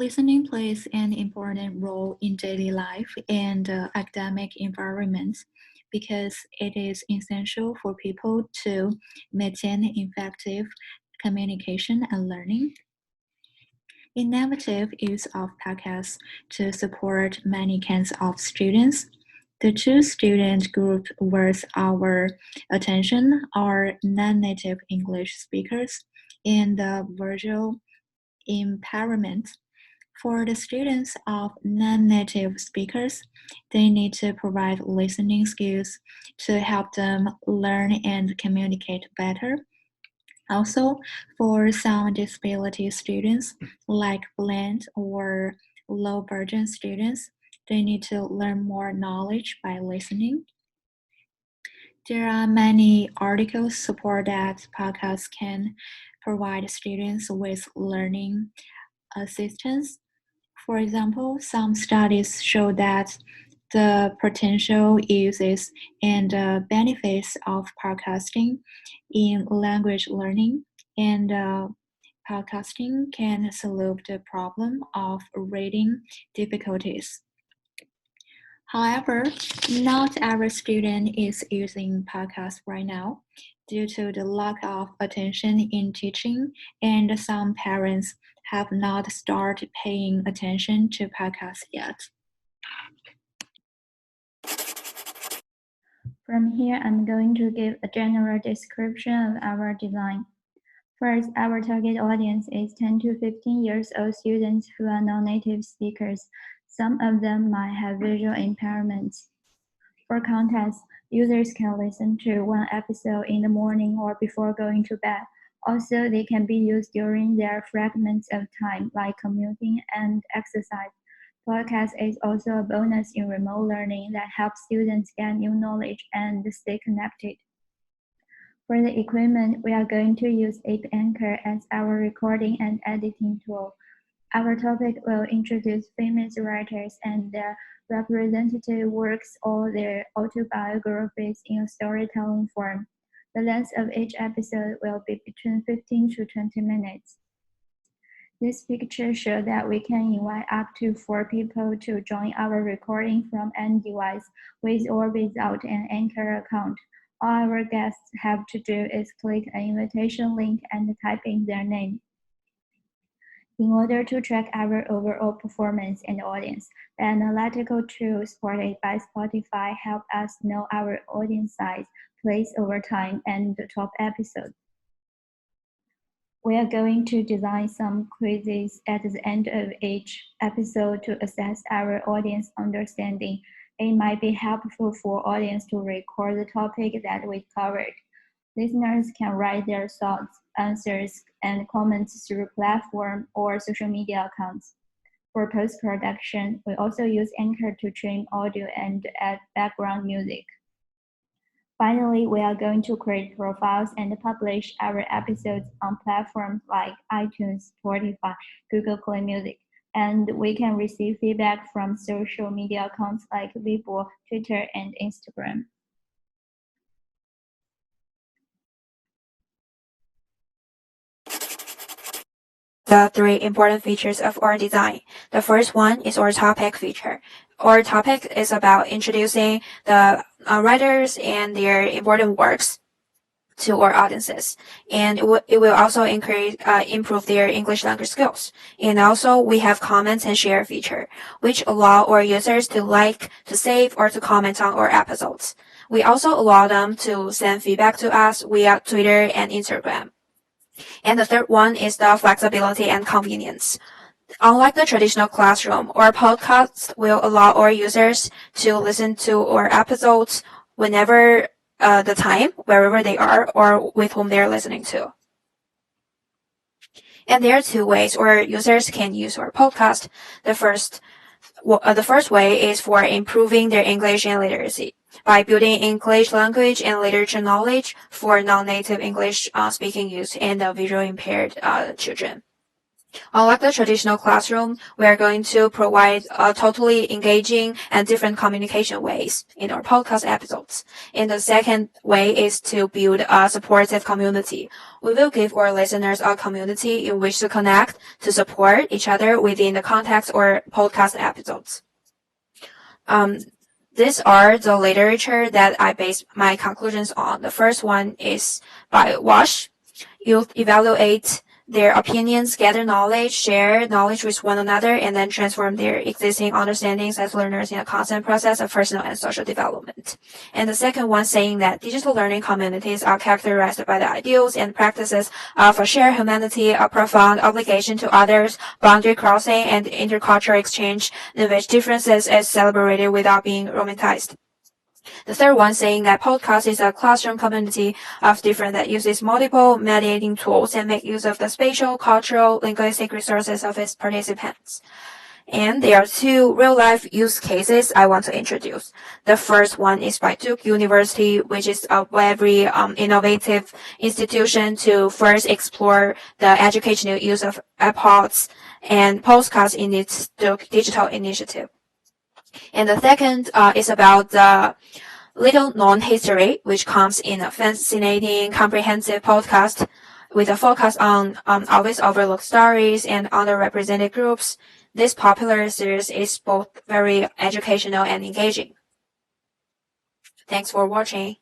Listening plays an important role in daily life and academic environments because it is essential for people to maintain effective communication and learning. Innovative use of podcasts to support many kinds of students. The two student groups worth our attention are non-native English speakers and visual impairment. For the students of non-native speakers, they need to provide listening skills to help them learn and communicate better. Also, for some disability students, like blind or low vision students, they need to learn more knowledge by listening. There are many articles support that podcasts can provide students with learning assistance. For example, some studies show that the potential uses and benefits of podcasting in language learning and podcasting can solve the problem of reading difficulties. However, not every student is using podcasts right now due to the lack of attention in teaching, and some parents have not started paying attention to podcasts yet. From here, I'm going to give a general description of our design. First, our target audience is 10 to 15 years old students who are non-native speakers. Some of them might have visual impairments. For context, users can listen to one episode in the morning or before going to bed. Also, they can be used during their fragments of time, like commuting and exercise. Podcast is also a bonus in remote learning that helps students get new knowledge and stay connected. For the equipment, we are going to use Ape Anchor as our recording and editing tool. Our topic will introduce famous writers and their representative works or their autobiographies in a storytelling form. The length of each episode will be between 15 to 20 minutes. This picture shows that we can invite up to 4 people to join our recording from any device, with or without an Anchor account. All our guests have to do is click an invitation link and type in their name. In order to track our overall performance and audience, the analytical tools supported by Spotify help us know our audience size, place over time, and the top episode. We are going to design some quizzes at the end of each episode to assess our audience understanding. It might be helpful for audience to record the topic that we covered. Listeners can write their thoughts, answers, and comments through platform or social media accounts. For post-production, we also use Anchor to trim audio and add background music. Finally, we are going to create profiles and publish our episodes on platforms like iTunes, Spotify, Google Play Music, and we can receive feedback from social media accounts like Weibo, Twitter, and Instagram. The three important features of our design. The first one is our topic feature. Our topic is about introducing the writers and their important works to our audiences, and it will also improve their English language skills. And also, we have comments and share feature, which allow our users to like, to save, or to comment on our episodes. We also allow them to send feedback to us via Twitter and Instagram. And the third one is the flexibility and convenience. Unlike the traditional classroom, our podcast will allow our users to listen to our episodes whenever the time, wherever they are, or with whom they're listening to. And there are two ways our users can use our podcast. The first way is for improving their English and literacy by building English language and literature knowledge for non-native English speaking youth and visually impaired children. Unlike the traditional classroom, we are going to provide totally engaging and different communication ways in our podcast episodes. And the second way is to build a supportive community. We will give our listeners a community in which to connect, to support each other within the context or podcast episodes. These are the literature that I base my conclusions on. The first one is by Wash. You evaluate their opinions, gather knowledge, share knowledge with one another, and then transform their existing understandings as learners in a constant process of personal and social development. And the second one saying that digital learning communities are characterized by the ideals and practices of a shared humanity, a profound obligation to others, boundary crossing, and intercultural exchange in which differences is celebrated without being romanticized. The third one saying that podcast is a classroom community of different that uses multiple mediating tools and make use of the spatial, cultural, linguistic resources of its participants. And there are two real-life use cases I want to introduce. The first one is by Duke University, which is a very innovative institution to first explore the educational use of iPods and postcards in its Duke digital initiative. And the second is about the little known history, which comes in a fascinating, comprehensive podcast with a focus on always overlooked stories and underrepresented groups. This popular series is both very educational and engaging. Thanks for watching.